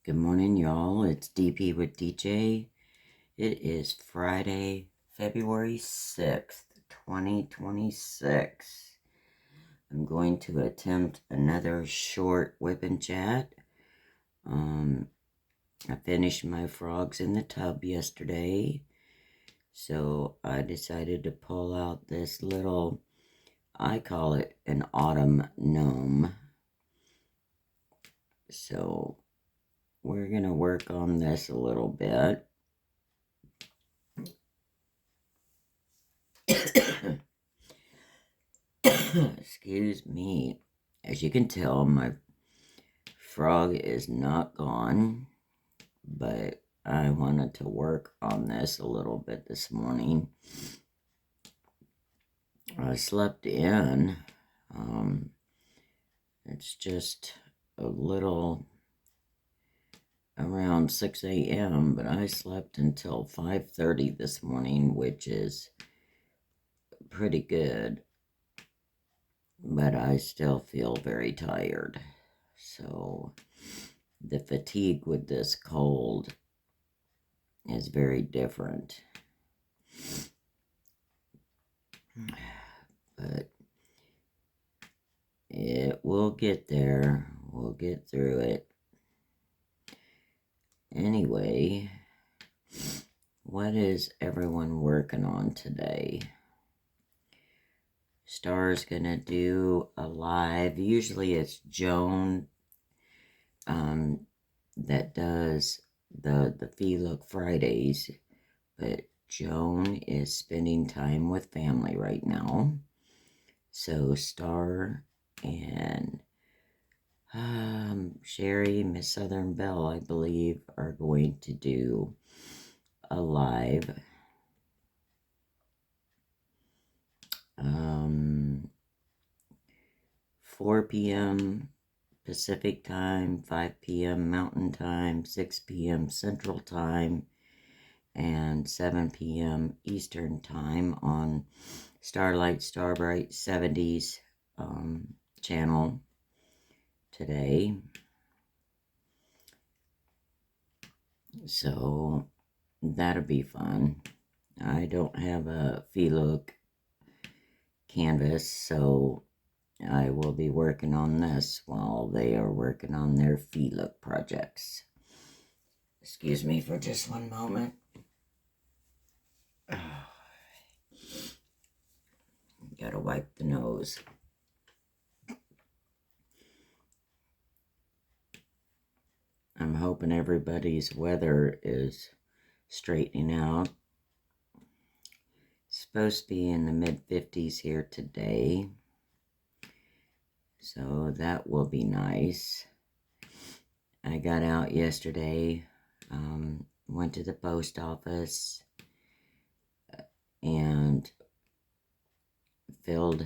Good morning, y'all. It's DP with DJ. It is Friday, February 6th, 2026. I'm going to attempt another short WIP and Chat. I finished my frogs in the tub yesterday, so I decided to pull out this little, I call it an autumn gnome. So we're going to work on this a little bit. Excuse me. As you can tell, my frog is not gone, but I wanted to work on this a little bit this morning. I slept in. It's just a little around 6 a.m., but I slept until 5:30 this morning, which is pretty good. But I still feel very tired. So the fatigue with this cold is very different. But it will get there. We'll get through it. Anyway, what is everyone working on today? Star's gonna do a live. Usually it's Joan that does the Fee Look Fridays, but Joan is spending time with family right now. So Star and Sherry, Miss Southern Belle, I believe, are going to do a live. 4 p.m. Pacific Time, 5 p.m. Mountain Time, 6 p.m. Central Time, and 7 p.m. Eastern Time on Starlight Starbright 70s channel today. So that'll be fun. I don't have a Fee Look canvas, so I will be working on this while they are working on their Fee Look projects. Excuse me for just one moment. Gotta wipe the nose. I'm hoping everybody's weather is straightening out. It's supposed to be in the mid-50s here today, so that will be nice. I got out yesterday, went to the post office, and filled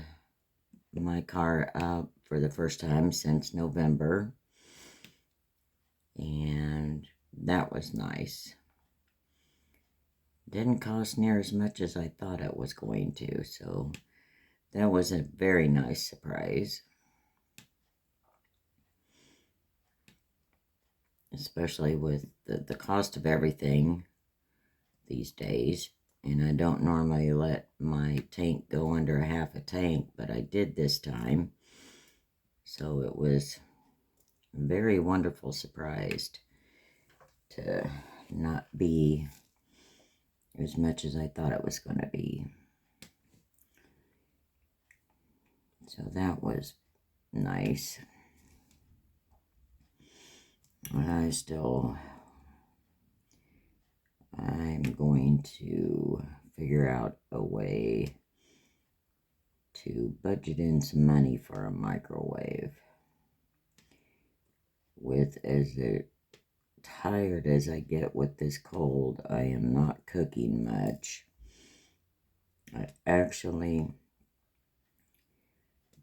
my car up for the first time since November, and that was nice. Didn't cost near as much as I thought it was going to, so that was a very nice surprise. Especially with the cost of everything these days. And I don't normally let my tank go under half a tank, but I did this time. So it was a very wonderful surprise to not be as much as I thought it was going to be. So that was nice. And I'm going to figure out a way to budget in some money for a microwave. With as tired as I get with this cold, I am not cooking much. I actually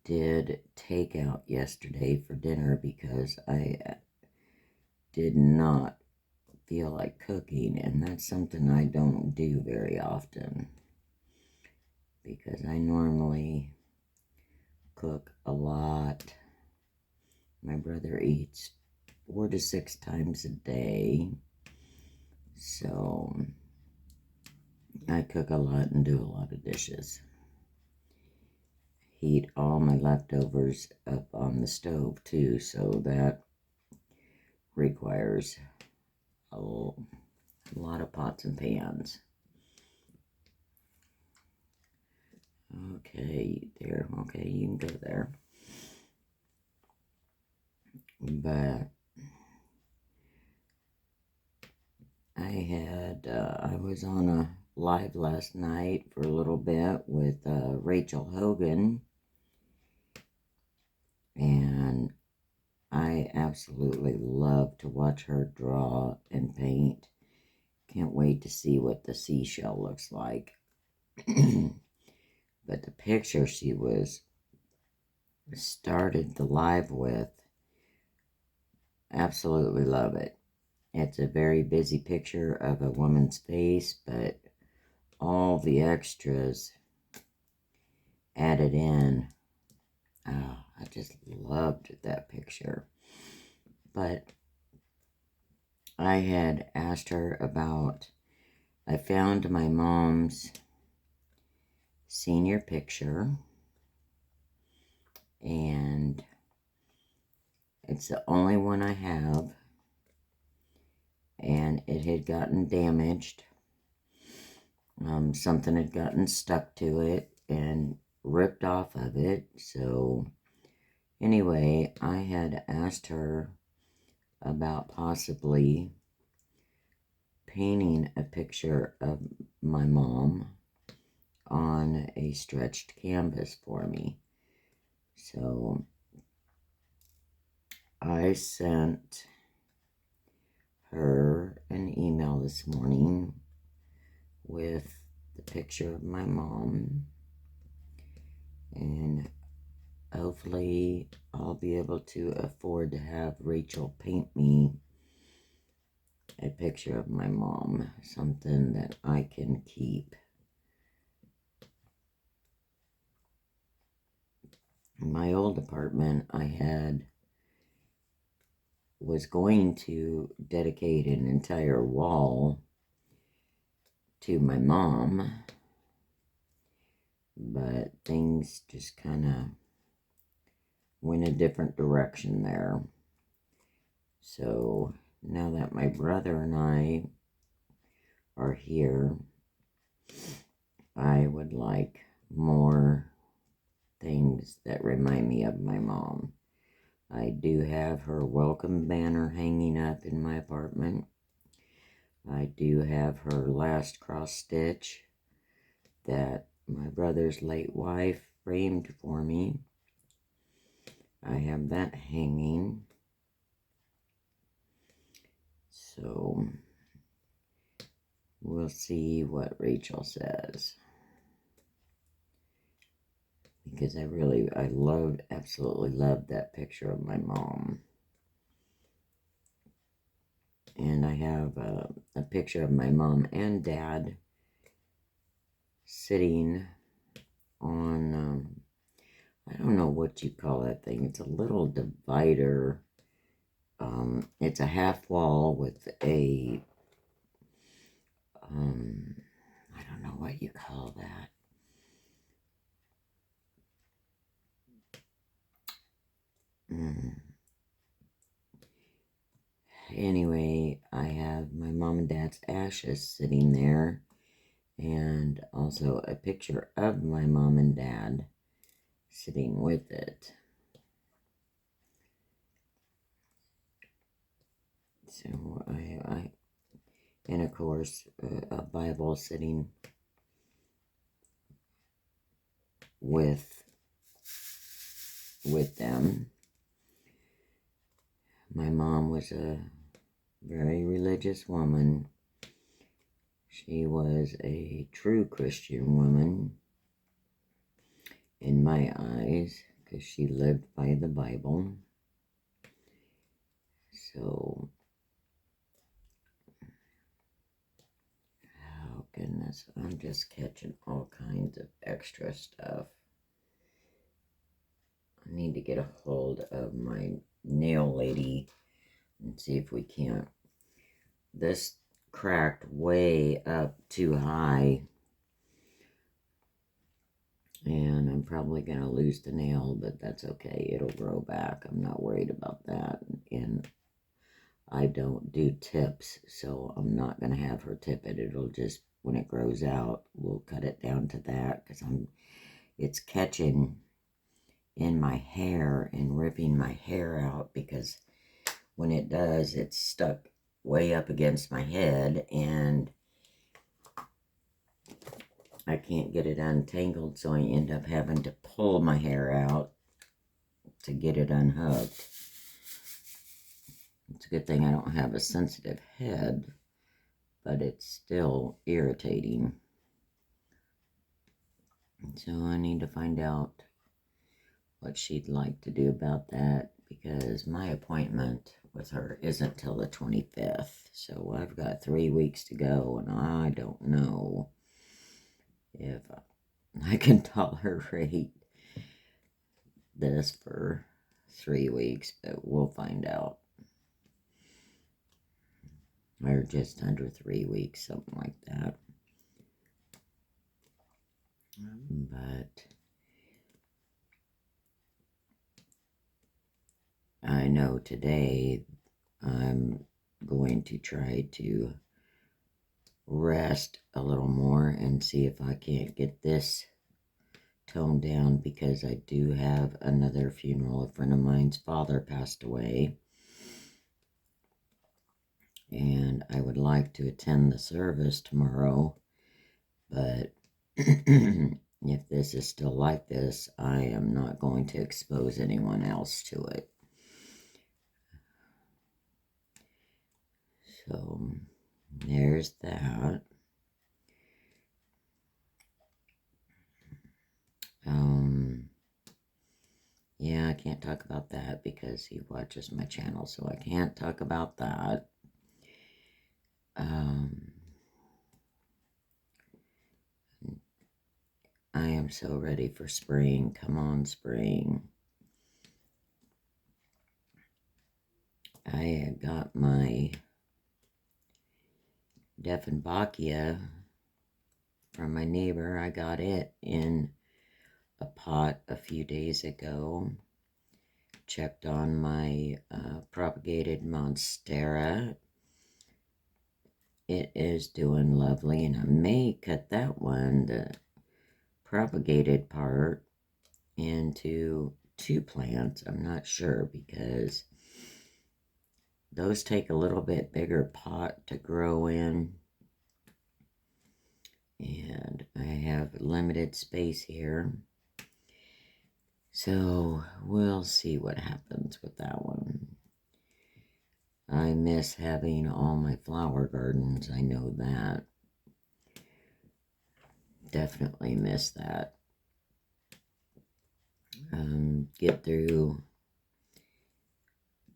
did takeout yesterday for dinner because I did not feel like cooking, and that's something I don't do very often because I normally cook a lot. My brother eats 4 to 6 times a day. So I cook a lot and do a lot of dishes. Heat all my leftovers up on the stove too, so that requires a lot of pots and pans. Okay, there. Okay, you can go there. But I was on a live last night for a little bit with Rachel Hogan, and I absolutely love to watch her draw and paint. Can't wait to see what the seashell looks like. But the picture she started the live with, absolutely love it. It's a very busy picture of a woman's face, but all the extras added in. Oh, I just loved that picture. But I had asked her about, I found my mom's senior picture, and it's the only one I have, and it had gotten damaged. Something had gotten stuck to it and ripped off of it. So anyway, I had asked her about possibly painting a picture of my mom on a stretched canvas for me. So I sent her an email this morning with the picture of my mom, and hopefully I'll be able to afford to have Rachel paint me a picture of my mom, something that I can keep. In my old apartment, was going to dedicate an entire wall to my mom, but things just kind of went a different direction there. So now that my brother and I are here, I would like more things that remind me of my mom. I do have her welcome banner hanging up in my apartment. I do have her last cross stitch that my brother's late wife framed for me. I have that hanging. So we'll see what Rachel says. Because I absolutely loved that picture of my mom. And I have a picture of my mom and dad sitting on, I don't know what you call that thing. It's a little divider. It's a half wall with a, I don't know what you call that. Anyway, I have my mom and dad's ashes sitting there, and also a picture of my mom and dad sitting with it. So and of course, a Bible sitting with them. My mom was a very religious woman. She was a true Christian woman in my eyes, because she lived by the Bible. So, oh goodness, I'm just catching all kinds of extra stuff. I need to get a hold of my nail lady and see if we can't. This cracked way up too high, and I'm probably going to lose the nail, but that's okay. It'll grow back. I'm not worried about that. And I don't do tips, so I'm not going to have her tip it. It'll just, when it grows out, we'll cut it down to that, because it's catching in my hair and ripping my hair out, because when it does, it's stuck way up against my head, and I can't get it untangled, so I end up having to pull my hair out to get it unhooked. It's a good thing I don't have a sensitive head, but it's still irritating. So I need to find out what she'd like to do about that, because my appointment with her isn't till the 25th. So I've got 3 weeks to go, and I don't know if I can tolerate this for 3 weeks, but we'll find out. Or just under 3 weeks, something like that. But I know today I'm going to try to rest a little more and see if I can't get this toned down, because I do have another funeral. A friend of mine's father passed away, and I would like to attend the service tomorrow, but if this is still like this, I am not going to expose anyone else to it. So there's that. Yeah, I can't talk about that because he watches my channel, so I can't talk about that. I am so ready for spring. Come on, spring. I got my Dieffenbachia from my neighbor. I got it in a pot a few days ago. Checked on my propagated monstera. It is doing lovely, and I may cut that one, the propagated part, into 2 plants. I'm not sure, because those take a little bit bigger pot to grow in, and I have limited space here. So we'll see what happens with that one. I miss having all my flower gardens, I know that. Definitely miss that. Get through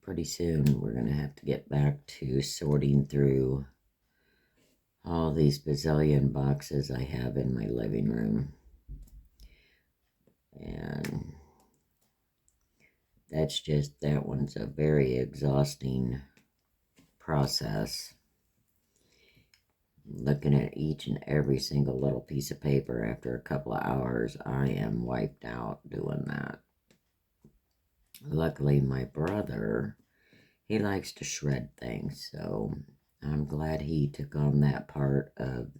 pretty soon. We're going to have to get back to sorting through all these bazillion boxes I have in my living room. And that one's a very exhausting process. Looking at each and every single little piece of paper, after a couple of hours, I am wiped out doing that. Luckily, my brother, he likes to shred things, so I'm glad he took on that part of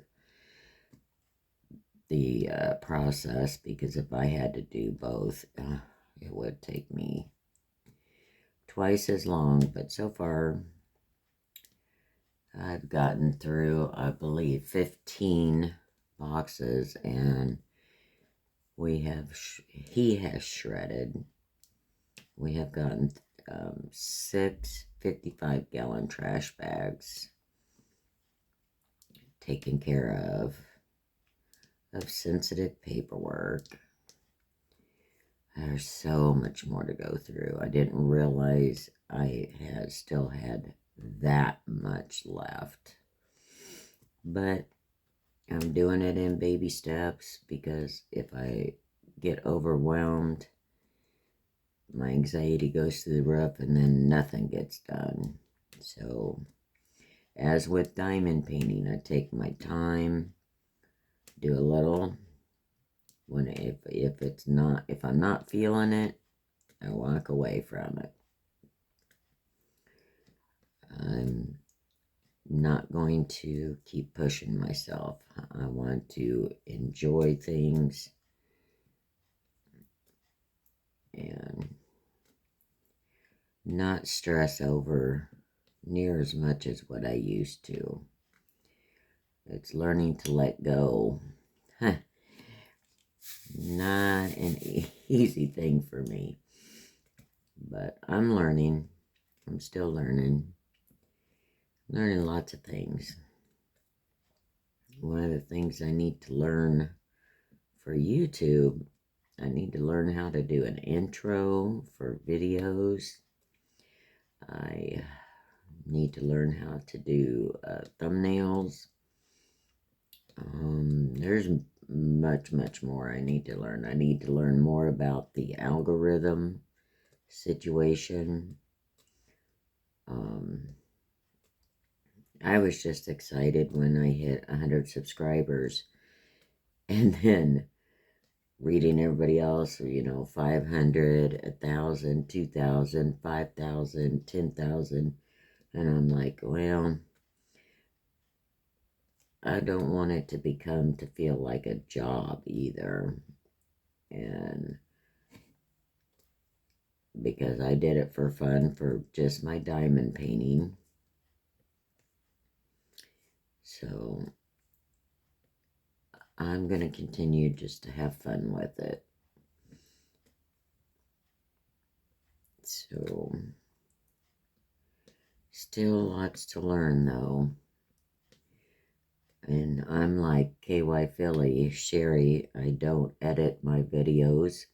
the process, because if I had to do both, it would take me twice as long. But so far, I've gotten through, I believe, 15 boxes, and he has shredded. We have gotten 6 55-gallon trash bags taken care of sensitive paperwork. There's so much more to go through. I didn't realize I still had that much left. But I'm doing it in baby steps, because if I get overwhelmed, my anxiety goes through the roof, and then nothing gets done. So, as with diamond painting, I take my time, do a little. If I'm not feeling it, I walk away from it. I'm not going to keep pushing myself. I want to enjoy things and not stress over near as much as what I used to. It's learning to let go. Not an easy thing for me, but I'm learning. I'm still learning lots of things. One of the things I need to learn for YouTube, I need to learn how to do an intro for videos. I need to learn how to do thumbnails. There's much more I need to learn. I need to learn more about the algorithm situation. I was just excited when I hit 100 subscribers, and then reading everybody else, 500, 1,000, 2,000, 5,000, 10,000, and I'm like, well, I don't want it to feel like a job either, and because I did it for fun, for just my diamond painting, so I'm going to continue just to have fun with it. So, still lots to learn though. And I'm like KY Philly, Sherry, I don't edit my videos.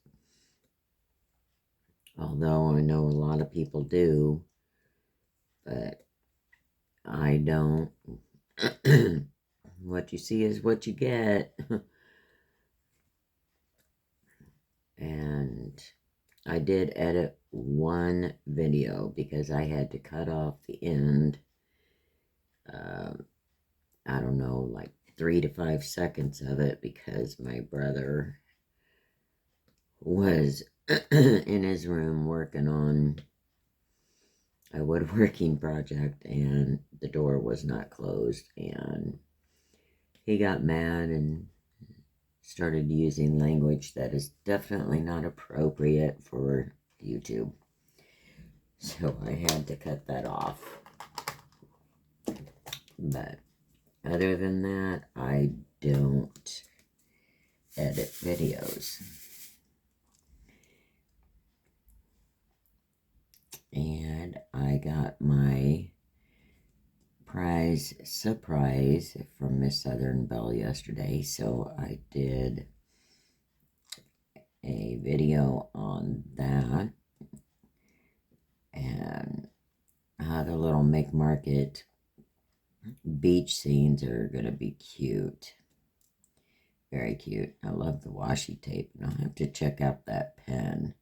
Although I know a lot of people do, but I don't. What you see is what you get. And I did edit one video because I had to cut off the end. I don't know, like 3 to 5 seconds of it because my brother was in his room working on a woodworking project and the door was not closed, and he got mad and started using language that is definitely not appropriate for YouTube. So I had to cut that off. But other than that, I don't edit videos. And I got my prize surprise from Miss Southern Belle yesterday, so I did a video on that. And the little McMarket beach scenes are going to be cute. Very cute. I love the washi tape, and I'll have to check out that pen.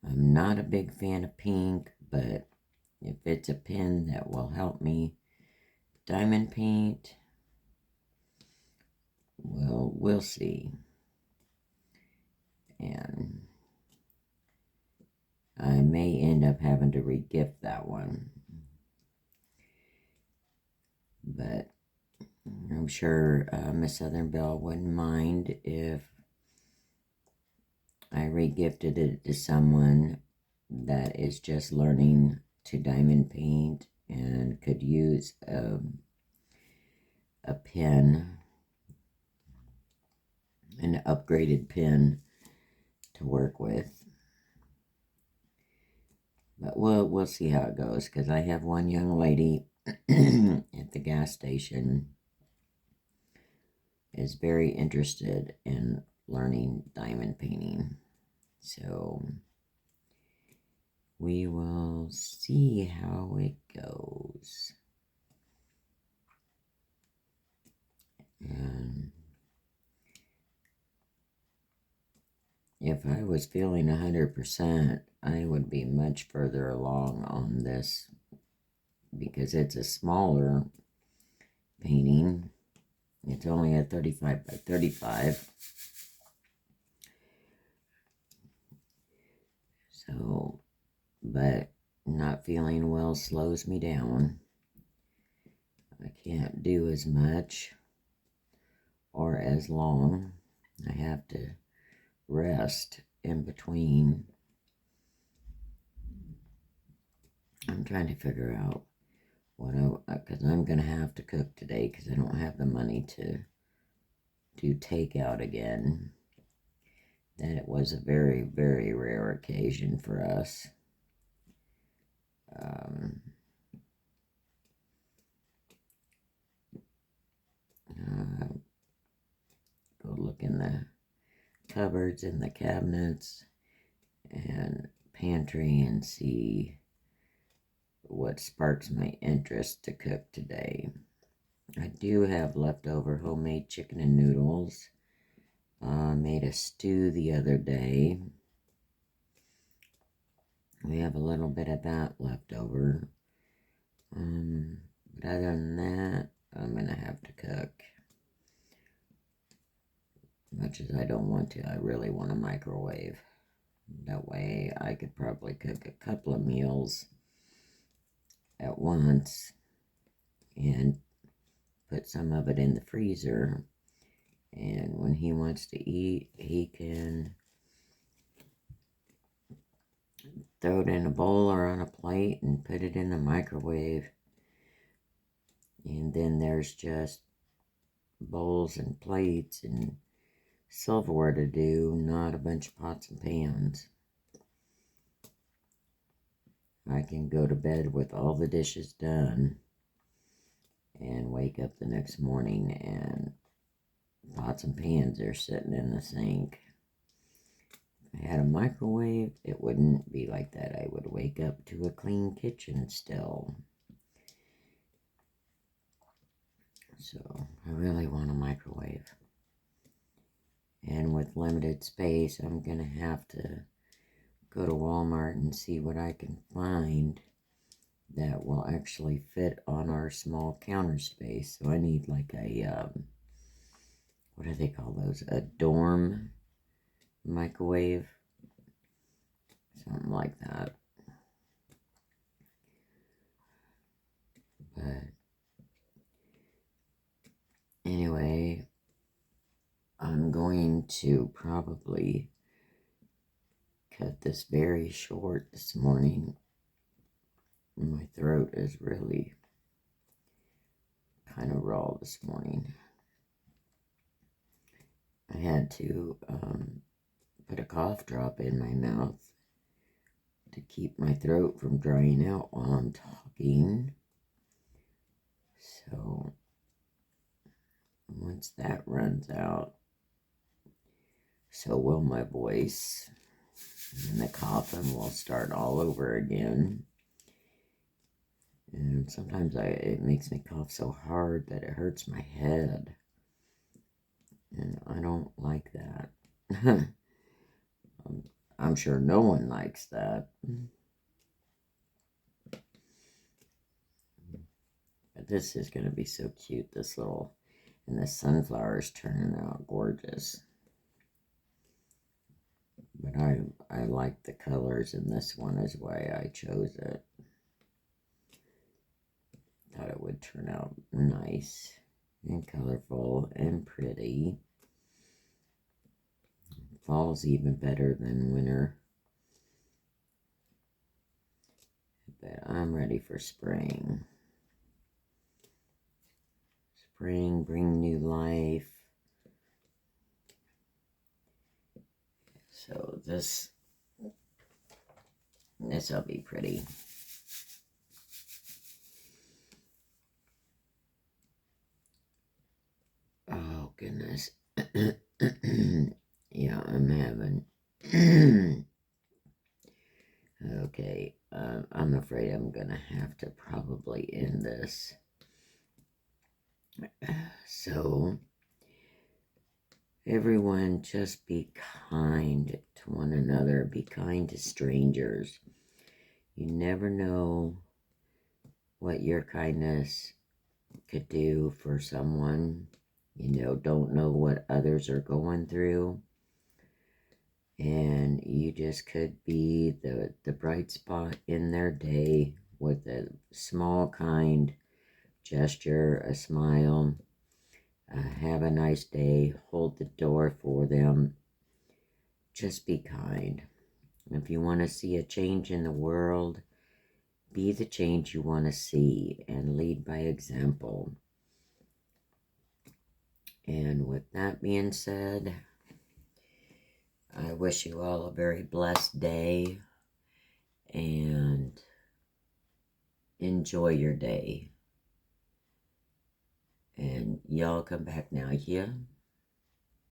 I'm not a big fan of pink, but if it's a pen that will help me diamond paint, well, we'll see. And I may end up having to re-gift that one. But I'm sure Miss Southern Belle wouldn't mind if I re-gifted it to someone that is just learning to diamond paint and could use a pen, an upgraded pen to work with. But we'll see how it goes, because I have one young lady at the gas station is very interested in learning diamond painting. So we will see how it goes. And if I was feeling 100%, I would be much further along on this because it's a smaller painting. It's only a 35 by 35. So, but not feeling well slows me down. I can't do as much or as long. I have to rest in between. I'm trying to figure out because I'm going to have to cook today because I don't have the money to do takeout again. That it was a very, very rare occasion for us. Go look in the cupboards and the cabinets and pantry and see what sparks my interest to cook today. I do have leftover homemade chicken and noodles. Made a stew the other day. We have a little bit of that left over. But other than that, I'm going to have to cook. Much as I don't want to, I really want a microwave. That way I could probably cook a couple of meals at once and put some of it in the freezer. And when he wants to eat, he can throw it in a bowl or on a plate and put it in the microwave. And then there's just bowls and plates and silverware to do, not a bunch of pots and pans. I can go to bed with all the dishes done and wake up the next morning and pots and pans are sitting in the sink. If I had a microwave, it wouldn't be like that. I would wake up to a clean kitchen still. So I really want a microwave. And with limited space, I'm going to have to go to Walmart and see what I can find that will actually fit on our small counter space. So I need like a, what do they call those? A dorm microwave. Something like that. But anyway, I'm going to probably cut this very short this morning. My throat is really kind of raw this morning. I had to put a cough drop in my mouth to keep my throat from drying out while I'm talking. So once that runs out, so will my voice, and the coughing will start all over again. And sometimes it makes me cough so hard that it hurts my head. And I don't like that. I'm sure no one likes that. But this is going to be so cute, this little, and the sunflower's turning out gorgeous. But I like the colors in this one is why I chose it. Thought it would turn out nice and colorful and pretty. Fall's even better than winter. But I'm ready for spring. Spring, bring new life. So this will be pretty. Oh, goodness. Yeah, I'm having... Okay, I'm afraid I'm going to have to probably end this. So, everyone, just be kind to one another. Be kind to strangers. You never know what your kindness could do for someone. Don't know what others are going through. And you just could be the bright spot in their day with a small, kind gesture, a smile. Have a nice day. Hold the door for them. Just be kind. If you want to see a change in the world, be the change you want to see and lead by example. And with that being said, I wish you all a very blessed day and enjoy your day. And y'all come back now, yeah?